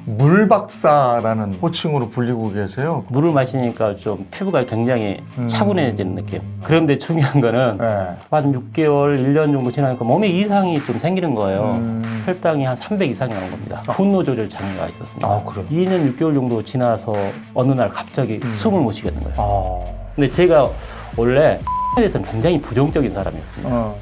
물박사라는 호칭으로 불리고 계세요. 물을 마시니까 좀 피부가 굉장히 차분해지는 느낌. 그런데 중요한 거는 네. 한 6개월, 1년 정도 지나니까 몸에 이상이 좀 생기는 거예요. 혈당이 한 300 이상이 나온 겁니다. 분노 조절 장애가 있었습니다. 아, 그래요? 2년 6개월 정도 지나서 어느 날 갑자기 숨을 못 쉬겠는 거예요. 아. 근데 제가 원래 에 대해서는 굉장히 부정적인 사람이었습니다.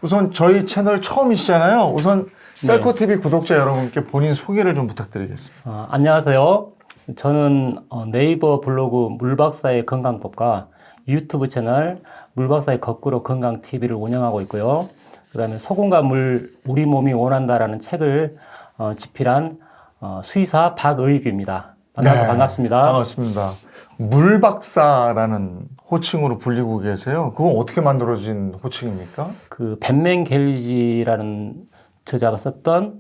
우선 저희 채널 처음이시잖아요. 우선 셀코TV 구독자 여러분께 본인 소개를 좀 부탁드리겠습니다. 안녕하세요. 저는 네이버 블로그 물박사의 건강법과 유튜브 채널 물박사의 거꾸로 건강TV를 운영하고 있고요. 그 다음에 소금과 물, 우리 몸이 원한다라는 책을 집필한 수의사 박의규입니다. 만나서 네, 반갑습니다. 반갑습니다. 물박사라는 호칭으로 불리고 계세요. 그건 어떻게 만들어진 호칭입니까? 그 벤맨 갤리지라는 저자가 썼던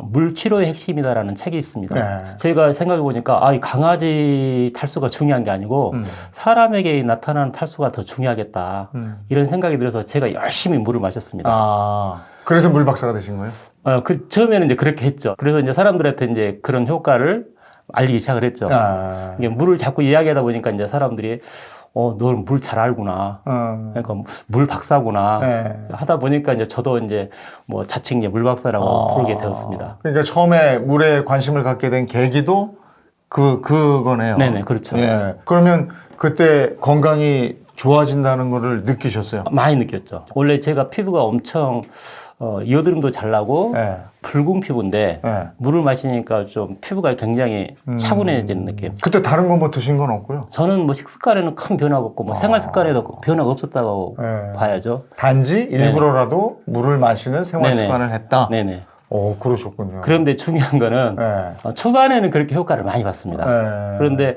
물 치료의 핵심이다라는 책이 있습니다. 네. 제가 생각해 보니까 이 강아지 탈수가 중요한 게 아니고 사람에게 나타나는 탈수가 더 중요하겠다 이런 생각이 들어서 제가 열심히 물을 마셨습니다. 아, 그래서 물박사가 되신 거예요? 그 처음에는 이제 그렇게 했죠. 그래서 이제 사람들한테 이제 그런 효과를 알리기 시작을 했죠. 아. 이게 물을 자꾸 이야기하다 보니까 이제 사람들이 널 물 잘 알구나. 그러니까 물 박사구나. 네. 하다 보니까 이제 저도 이제 뭐 자칭 이제 물 박사라고 부르게 되었습니다. 그러니까 처음에 물에 관심을 갖게 된 계기도 그거네요. 네네, 그렇죠. 예. 그러면 그때 건강이 좋아진다는 거를 느끼셨어요? 많이 느꼈죠. 원래 제가 피부가 엄청 여드름도 잘 나고 네. 붉은 피부인데 네. 물을 마시니까 좀 피부가 굉장히 차분해지는 느낌. 그때 다른 거 뭐 드신 건 없고요? 저는 뭐 식습관에는 큰 변화가 없고 뭐 생활 습관에도 변화가 없었다고 네. 봐야죠. 단지 일부러라도 물을 마시는 생활 네네. 습관을 했다? 네네. 그러셨군요. 그런데 중요한 거는 네. 초반에는 그렇게 효과를 많이 봤습니다. 네. 그런데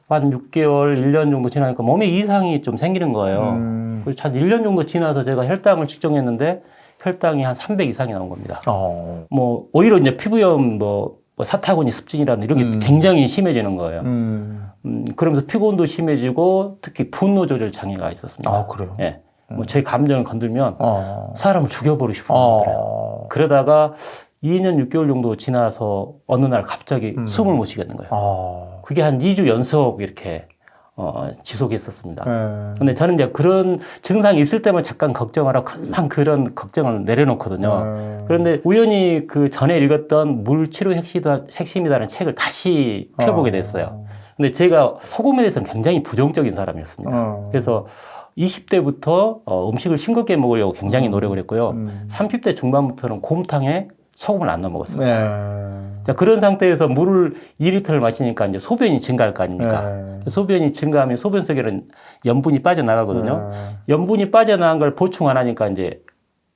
한 6개월, 1년 정도 지나니까 몸에 이상이 좀 생기는 거예요. 그래서 한 1년 정도 지나서 제가 혈당을 측정했는데 혈당이 한 300 이상이 나온 겁니다. 뭐 오히려 이제 피부염 뭐 사타구니 습진이라는 이런 게 굉장히 심해지는 거예요. 그러면서 피곤도 심해지고 특히 분노 조절 장애가 있었습니다. 아, 그래요? 예. 뭐 제 감정을 건들면 사람을 죽여버리고 싶은 거예요. 그러다가 2년 6개월 정도 지나서 어느 날 갑자기 숨을 못 쉬겠는 거예요. 그게 한 2주 연속 이렇게 지속했었습니다. 근데 저는 이제 그런 증상이 있을 때만 잠깐 걱정을 하고 금방 그런 걱정을 내려놓거든요. 그런데 우연히 그 전에 읽었던 물 치료 핵심이다라는 책을 다시 펴보게 됐어요. 근데 제가 소금에 대해서는 굉장히 부정적인 사람이었습니다. 그래서 20대부터 음식을 싱겁게 먹으려고 굉장히 노력을 했고요. 30대 중반부터는 곰탕에 소금을 안 넣어 먹었습니다. 자, 그런 상태에서 물을 2리터를 마시니까 이제 소변이 증가할 거 아닙니까? 소변이 증가하면 소변 속에는 염분이 빠져나가거든요. 염분이 빠져나간 걸 보충 안 하니까 이제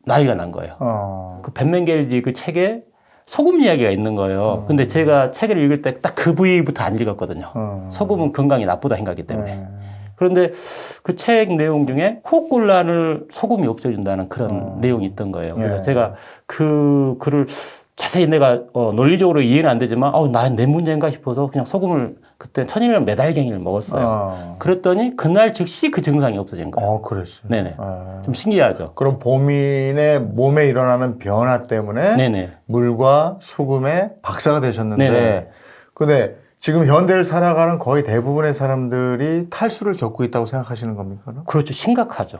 난리가 난 거예요. 그 벤맨겔지 그 책에 소금 이야기가 있는 거예요. 근데 제가 책을 읽을 때 딱 그 부위부터 안 읽었거든요. 소금은 건강에 나쁘다 생각하기 때문에. 그런데 그 책 내용 중에 호흡곤란을 소금이 없애준다는 그런 내용이 있던 거예요. 그래서 제가 그 글을 자세히 내가 논리적으로 이해는 안 되지만 내 문제인가 싶어서 그냥 소금을 그때 천일염 메달갱이를 먹었어요. 그랬더니 그날 즉시 그 증상이 없어진 거예요. 그랬어요. 네네. 좀 신기하죠. 그럼 본인의 몸에 일어나는 변화 때문에 네네. 물과 소금의 박사가 되셨는데 네네. 근데 지금 현대를 살아가는 거의 대부분의 사람들이 탈수를 겪고 있다고 생각하시는 겁니까? 그럼? 그렇죠. 심각하죠.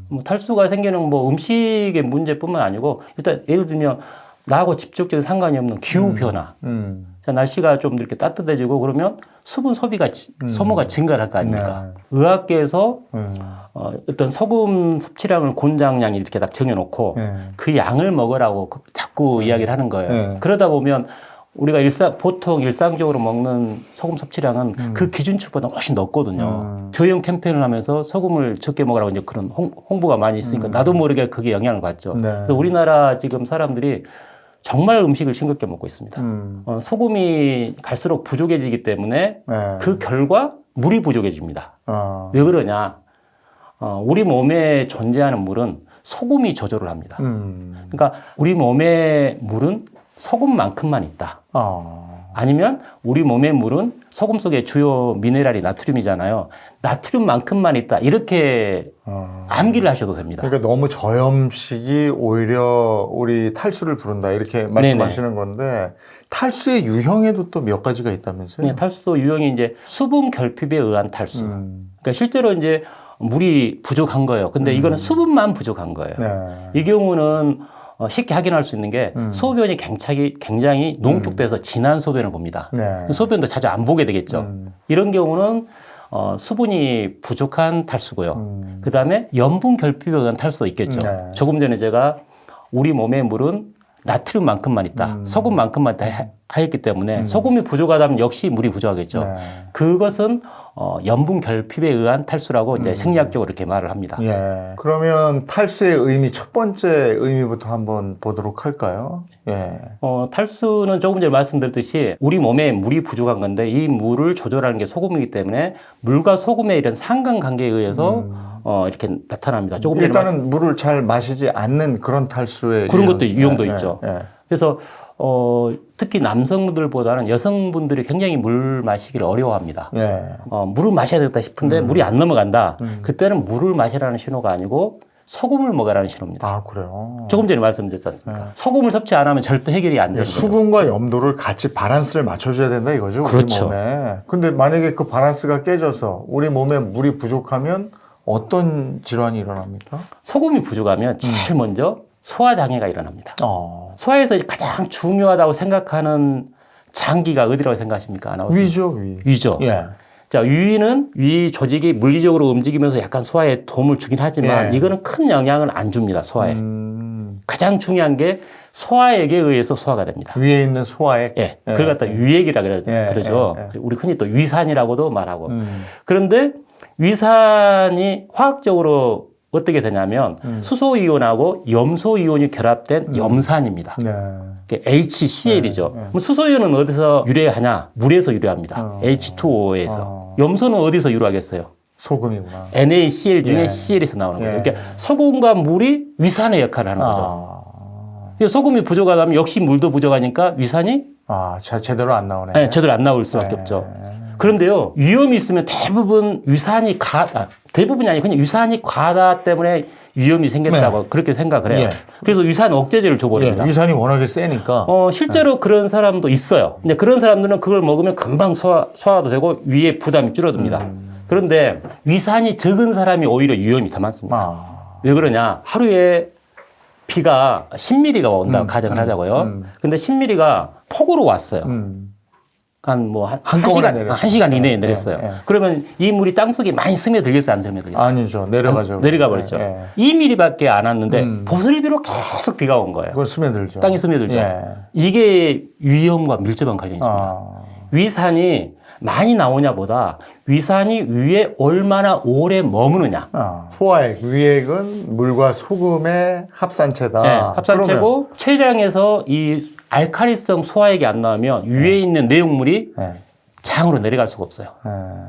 뭐 탈수가 생기는 뭐 음식의 문제뿐만 아니고 일단 예를 들면 나하고 직접적인 상관이 없는 기후 변화. 자, 날씨가 좀 이렇게 따뜻해지고 그러면 수분 소비가 소모가 증가할 거 아닙니까? 의학계에서 어떤 소금 섭취량을 권장량이 이렇게 딱 정해놓고 그 양을 먹으라고 자꾸 이야기를 하는 거예요. 그러다 보면 우리가 보통 일상적으로 먹는 소금 섭취량은 그 기준치보다 훨씬 높거든요. 저희형 캠페인을 하면서 소금을 적게 먹으라고 이제 그런 홍보가 많이 있으니까 나도 모르게 그게 영향을 받죠. 그래서 우리나라 지금 사람들이 정말 음식을 싱겁게 먹고 있습니다. 소금이 갈수록 부족해지기 때문에 그 결과 물이 부족해집니다. 왜 그러냐? 우리 몸에 존재하는 물은 소금이 조절을 합니다. 그러니까 우리 몸의 물은 소금만큼만 있다. 아니면 우리 몸의 물은 소금 속의 주요 미네랄이 나트륨이잖아요. 나트륨만큼만 있다. 이렇게 암기를 하셔도 됩니다. 그러니까 너무 저염식이 오히려 우리 탈수를 부른다 이렇게 말씀하시는 네네. 건데 탈수의 유형에도 또 몇 가지가 있다면서요? 탈수도 유형이 이제 수분 결핍에 의한 탈수. 그러니까 실제로 이제 물이 부족한 거예요. 근데 이거는 수분만 부족한 거예요. 네. 이 경우는 쉽게 확인할 수 있는 게 소변이 굉장히 농축돼서 진한 소변을 봅니다. 네. 소변도 자주 안 보게 되겠죠. 이런 경우는 수분이 부족한 탈수고요. 그다음에 염분 결핍에 의한 탈수도 있겠죠. 네. 조금 전에 제가 우리 몸의 물은 나트륨만큼만 있다. 소금만큼만 있다 하였기 때문에 소금이 부족하다면 역시 물이 부족하겠죠. 네. 그것은 염분 결핍에 의한 탈수라고 이제 생리학적으로 이렇게 말을 합니다. 예. 그러면 탈수의 의미 첫 번째 의미부터 한번 보도록 할까요? 예. 탈수는 조금 전에 말씀드렸듯이 우리 몸에 물이 부족한 건데 이 물을 조절하는 게 소금이기 때문에 물과 소금의 이런 상관관계에 의해서 이렇게 나타납니다. 조금 전에 일단은 물을 잘 마시지 않는 그런 탈수의 그런 것도 유형도 예, 있죠. 예, 예. 그래서 특히 남성분들보다는 여성분들이 굉장히 물 마시기를 어려워합니다. 예. 물을 마셔야 되겠다 싶은데 물이 안 넘어간다. 그때는 물을 마시라는 신호가 아니고 소금을 먹으라는 신호입니다. 아, 그래요? 조금 전에 말씀드렸지 않습니까? 소금을 섭취 안 하면 절대 해결이 안 되는 거죠. 수분과 염도를 같이 밸런스를 맞춰줘야 된다 이거죠? 그렇죠. 우리 몸에. 근데 만약에 그 밸런스가 깨져서 우리 몸에 물이 부족하면 어떤 질환이 일어납니까? 소금이 부족하면 제일 먼저 소화장애가 일어납니다. 소화에서 가장 중요하다고 생각하는 장기가 어디라고 생각하십니까? 아나운서? 위죠, 위. 위죠. 예. 자, 위는 위 조직이 물리적으로 움직이면서 약간 소화에 도움을 주긴 하지만 예. 이거는 큰 영향을 안 줍니다. 소화에. 음, 가장 중요한 게 소화액에 의해서 소화가 됩니다. 위에 있는 소화액. 예. 그걸 갖다 위액이라 예, 그러죠. 예, 예. 우리 흔히 또 위산이라고도 말하고. 그런데 위산이 화학적으로 어떻게 되냐면 수소이온하고 염소이온이 결합된 염산입니다. 네. HCl이죠. 그럼 수소이온은 어디서 유래하냐? 물에서 유래합니다. H2O에서. 염소는 어디서 유래하겠어요? 소금이구나. NaCl 중에 예. Cl에서 나오는 거예요. 예. 그러니까 소금과 물이 위산의 역할을 하는 거죠. 그래서 소금이 부족하다면 역시 물도 부족하니까 위산이 제대로 안 나오네. 네, 제대로 안 나올 수밖에 없죠. 그런데요, 위험이 있으면 대부분 대부분이 아니고 그냥 위산이 과다 때문에 위험이 생겼다고 그렇게 생각을 해요. 예. 그래서 위산 억제제를 줘버립니다. 예, 위산이 워낙에 세니까. 실제로 그런 사람도 있어요. 근데 그런 사람들은 그걸 먹으면 금방 소화도 되고 위에 부담이 줄어듭니다. 그런데 위산이 적은 사람이 오히려 위험이 더 많습니다. 왜 그러냐? 하루에 비가 10mm가 온다고 가정을 하자고요. 근데 10mm가 폭우로 왔어요. 한 시간 이내에 내렸어요. 그러면 이 물이 땅속에 많이 스며들겠어요, 안 스며들겠어요? 아니죠. 내려가죠. 내려가 버렸죠. 2mm밖에 안 왔는데 보슬비로 계속 비가 온 거예요. 그건 스며들죠. 땅에 스며들죠. 이게 위험과 밀접한 관련이 있습니다. 위산이 많이 나오냐 보다 위산이 위에 얼마나 오래 머무느냐. 소화액, 위액은 물과 소금의 합산체다. 네, 합산체고 췌장에서 이 알칼리성 소화액이 안 나오면 위에 있는 내용물이 장으로 내려갈 수가 없어요.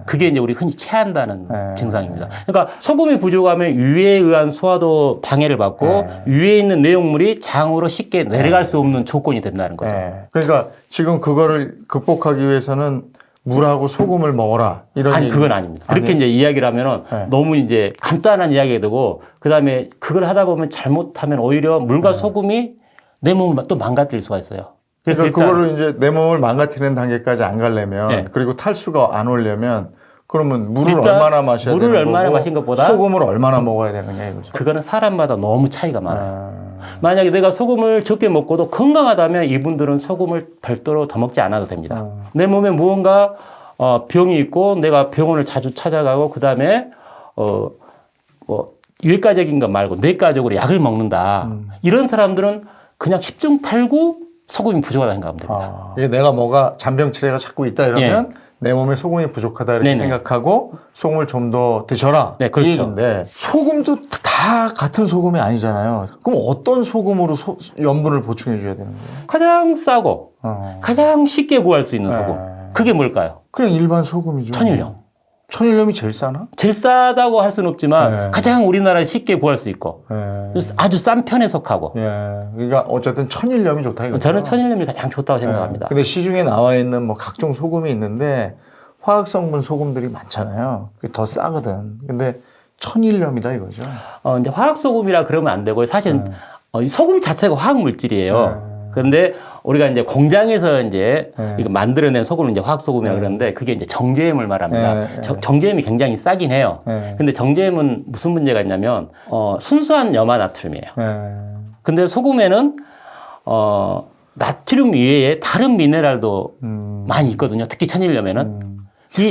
그게 이제 우리 흔히 체한다는 증상입니다. 그러니까 소금이 부족하면 위에 의한 소화도 방해를 받고 위에 있는 내용물이 장으로 쉽게 내려갈 수 없는 조건이 된다는 거죠. 그러니까 지금 그거를 극복하기 위해서는 물하고 소금을 먹어라. 아니, 그건 아닙니다. 그렇게 이제 이야기를 하면은 너무 이제 간단한 이야기가 되고, 그 다음에 그걸 하다 보면 잘못하면 오히려 물과 소금이 내 몸을 또 망가뜨릴 수가 있어요. 그래서 그거를 이제 내 몸을 망가뜨리는 단계까지 안 가려면, 그리고 탈수가 안 오려면, 그러면 물을 얼마나 마셔야 되는 거고, 물을 얼마나 마신 것보다 소금을 얼마나 먹어야 되느냐 이거죠. 그거는 사람마다 너무 차이가 많아요. 만약에 내가 소금을 적게 먹고도 건강하다면 이분들은 소금을 별도로 더 먹지 않아도 됩니다. 내 몸에 무언가 병이 있고 내가 병원을 자주 찾아가고 그다음에 외과적인 것 말고 내과적으로 약을 먹는다. 이런 사람들은 그냥 10중 8구 소금이 부족하다 생각하면 됩니다. 이게 내가 뭐가 잔병치레가 자꾸 있다 이러면 내 몸에 소금이 부족하다 이렇게 생각하고 소금을 좀 더 드셔라. 네, 그렇죠. 이 얘기인데 소금도 다 같은 소금이 아니잖아요. 그럼 어떤 소금으로 염분을 보충해 줘야 되는 거예요? 가장 싸고 가장 쉽게 구할 수 있는 소금. 그게 뭘까요? 그냥 일반 소금이죠. 천일염. 천일염이 제일 싸나? 제일 싸다고 할 수는 없지만 네. 가장 우리나라에 쉽게 구할 수 있고 아주 싼 편에 속하고 그러니까 어쨌든 천일염이 좋다 이거죠. 저는 천일염이 가장 좋다고 생각합니다. 근데 시중에 나와 있는 뭐 각종 소금이 있는데 화학 성분 소금들이 많잖아요. 그게 더 싸거든. 근데 천일염이다 이거죠. 이제 화학 소금이라 그러면 안 되고요. 사실은 이 소금 자체가 화학 물질이에요. 그런데 우리가 이제 공장에서 이제 이거 만들어낸 소금을 이제 화학 소금이라 그러는데 그게 이제 정제염을 말합니다. 정제염이 굉장히 싸긴 해요. 근데 정제염은 무슨 문제가 있냐면 순수한 염화 나트륨이에요. 근데 소금에는 나트륨 이외에 다른 미네랄도 많이 있거든요. 특히 천일염에는.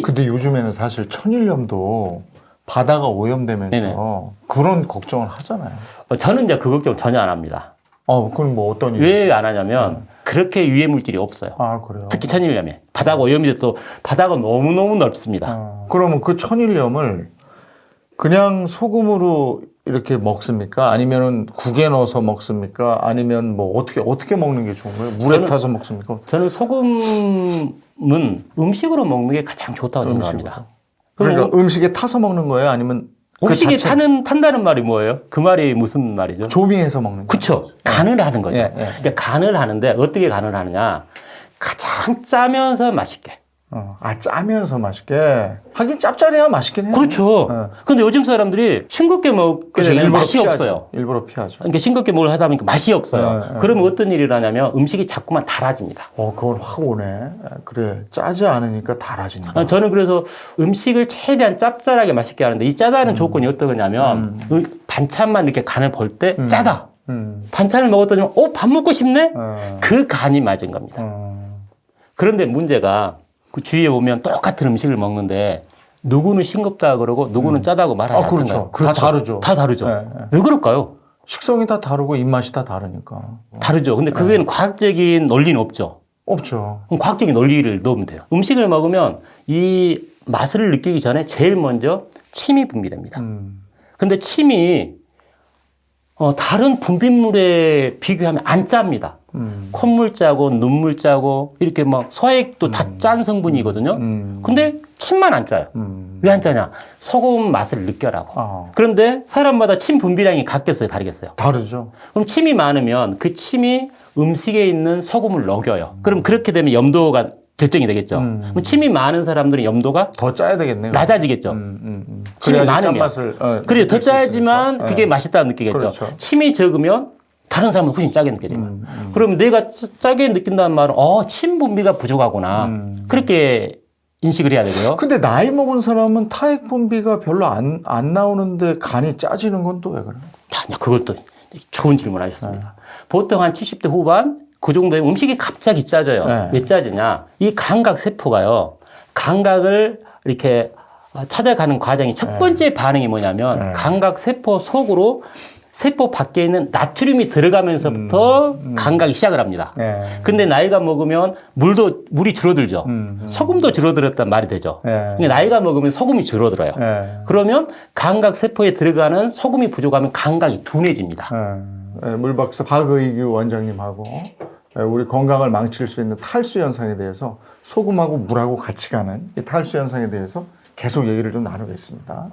근데 요즘에는 사실 천일염도 바다가 오염되면서 네네. 그런 걱정을 하잖아요. 저는 이제 그 걱정 전혀 안 합니다. 그건 뭐 어떤 이유죠? 왜 안 하냐면 그렇게 유해 물질이 없어요. 그래요? 특히 천일염에. 바다가 오염이 돼도 바다가 너무너무 넓습니다. 그러면 그 천일염을 그냥 소금으로 이렇게 먹습니까? 아니면은 국에 넣어서 먹습니까? 아니면 뭐 어떻게 먹는 게 좋은 거예요? 물에 타서 먹습니까? 저는 소금은 음식으로 먹는 게 가장 좋다고 생각합니다. 그러니까 음식에 타서 먹는 거예요? 아니면 음식에 탄다는 말이 뭐예요? 그 말이 무슨 말이죠? 조미해서 먹는 거예요? 그렇죠. 간을 하는 거죠. 그러니까 간을 하는데 어떻게 간을 하느냐? 가장 짜면서 맛있게. 짜면서 맛있게. 하긴 짭짤해야 맛있긴 해요. 그렇죠. 근데 요즘 사람들이 싱겁게 먹게 되면 맛이 피하죠. 없어요. 일부러 피하죠. 그러니까 싱겁게 먹을 하다 보니까 맛이 없어요. 그러면 어떤 일이 일어나냐면 음식이 자꾸만 달아집니다. 그건 확 오네. 그래. 짜지 않으니까 달아진다. 저는 그래서 음식을 최대한 짭짤하게 맛있게 하는데 이 짜다는 조건이 어떤 거냐면 반찬만 이렇게 간을 볼 때 짜다. 반찬을 먹었더니 밥 먹고 싶네? 그 간이 맞은 겁니다. 그런데 문제가 그 주위에 보면 똑같은 음식을 먹는데 누구는 싱겁다 그러고 누구는 짜다고 말하지 않던가요? 그렇죠. 다 다르죠. 다 다르죠. 왜 그럴까요? 식성이 다 다르고 입맛이 다 다르니까. 다르죠. 근데 그게는 과학적인 논리는 없죠. 없죠. 그럼 과학적인 논리를 넣으면 돼요. 음식을 먹으면 이 맛을 느끼기 전에 제일 먼저 침이 분비됩니다. 근데 침이 다른 분비물에 비교하면 안 짭니다. 콧물 짜고 눈물 짜고 이렇게 막 소화액도 다 짠 성분이거든요. 근데 침만 안 짜요. 왜 안 짜냐? 소금 맛을 느껴라고. 그런데 사람마다 침 분비량이 같겠어요? 다르겠어요? 다르죠. 그럼 침이 많으면 그 침이 음식에 있는 소금을 녹여요. 그럼 그렇게 되면 염도가 결정이 되겠죠. 그럼 침이 많은 사람들은 염도가 더 짜야 되겠네요. 낮아지겠죠. 침이 많으면. 짠맛을 그래요. 더 짜야지만 그게 맛있다고 느끼겠죠. 그렇죠. 침이 적으면 다른 사람은 훨씬 짜게 느껴져요. 그럼 내가 짜게 느낀다는 말은 침 분비가 부족하구나. 그렇게 인식을 해야 되고요. 근데 나이 먹은 사람은 타액 분비가 별로 안 나오는데 간이 짜지는 건 또 왜 그래요? 그것도 좋은 질문 하셨습니다. 보통 한 70대 후반 그 정도에 음식이 갑자기 짜져요. 왜 짜지냐? 이 감각 세포가요. 감각을 이렇게 찾아가는 과정이 첫 번째 반응이 뭐냐면 감각 세포 속으로 세포 밖에 있는 나트륨이 들어가면서부터 감각이 시작을 합니다. 근데 나이가 먹으면 물이 줄어들죠. 소금도 줄어들었단 말이 되죠. 그러니까 나이가 먹으면 소금이 줄어들어요. 그러면 감각 세포에 들어가는 소금이 부족하면 감각이 둔해집니다. 물박사 박의규 원장님하고 우리 건강을 망칠 수 있는 탈수 현상에 대해서 소금하고 물하고 같이 가는 이 탈수 현상에 대해서 계속 얘기를 좀 나누겠습니다.